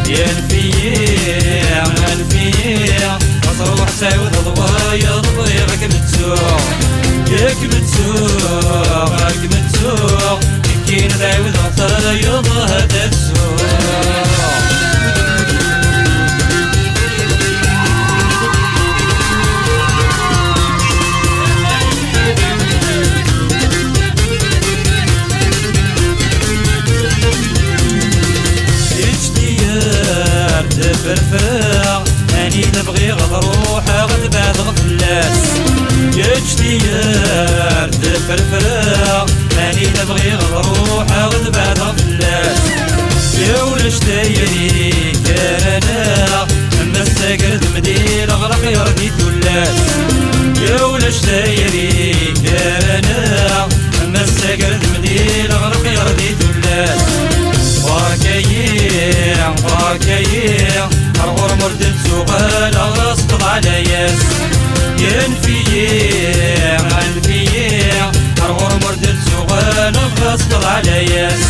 ينفيا منفيا مصروح ساود ضوايا ضبيغك متسوق ياك متسوق راك متسوق كين داود غطايا ضهد السوق فرفرة أني نبغي غد روحه غد بعد غفلاس يجتيار فرفرة أني نبغي غد روحه غد بعد غفلاس يا ولا شتايري كارنا أما الساقرد مدير غرق يردي تولاس يا ولا شتايري كارنا أما الساقرد مدير غرق يردي تولاس فاكايا فاكايا أرغر مردد سوغال أغرصت على ياس ينفيا غنفيا أرغر مردد سوغال أغرصت على ياس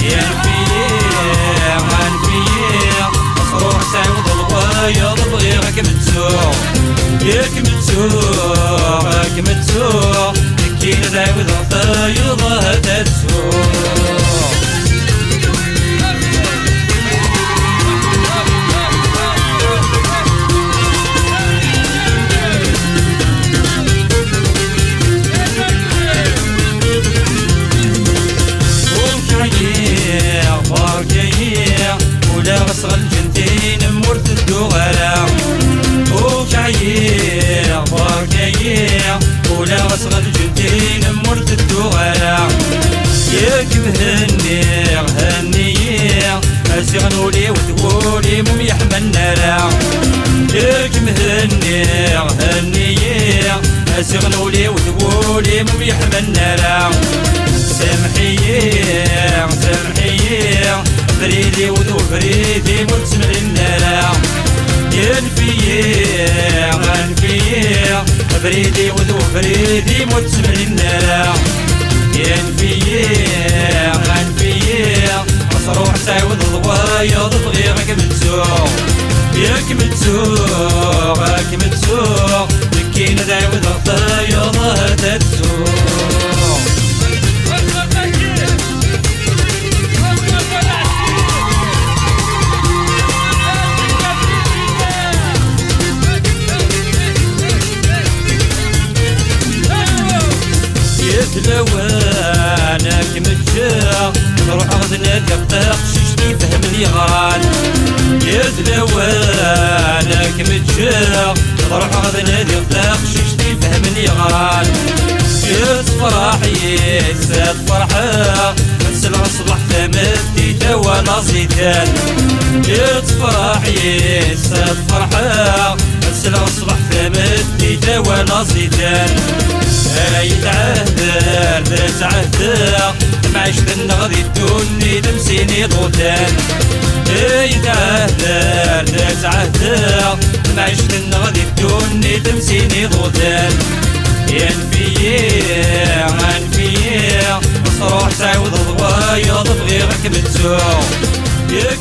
ينفيا غنفيا مصروح سعود الغوايا ضبغيغك متسوق ياك متسوق راك متسوق كين داود غطايا ضهد السوق ولا غصغ الجنتين مورت الدغرة وكعيير فاركيير ولا غصغ الجنتين مورت الدغرة ياك مهنير هنيير أسيغنولي وتقولي مم يحمى النار ياك مهنير هنيير أسيغنولي وتقولي مم يحمى النار سامحيير سامحيير فريدي وذو فريدي متسمر النار ينفيا غنفيا فريدي وذو فريدي متسمر النار ينفيا غنفيا مصروح سعود ضوايا ضبغيغك متسوق ياك متسوق راك متسوق كين داود غطايا ضهد السوق لوانك متجاغ نروح غدنا دقاق ششتي فهم لي غران يدلوانك متجاغ نروح غدنا دقاق ششتي فهم لي غران يتفرح يساد فرحة نسلع صبح ثمتي توا نصيتان يتفرح يساد فرحة نسلع صبح ثمتي توا نصيتان يتعهدر تتعهدر معيش النغضي الدوني تمسيني ضوتان يتعهدر تتعهدر معيش النغضي الدوني تمسيني ضوتان ينفيا غنفيا مصروح سعود ضوايا ضبغيغك متسوق ياك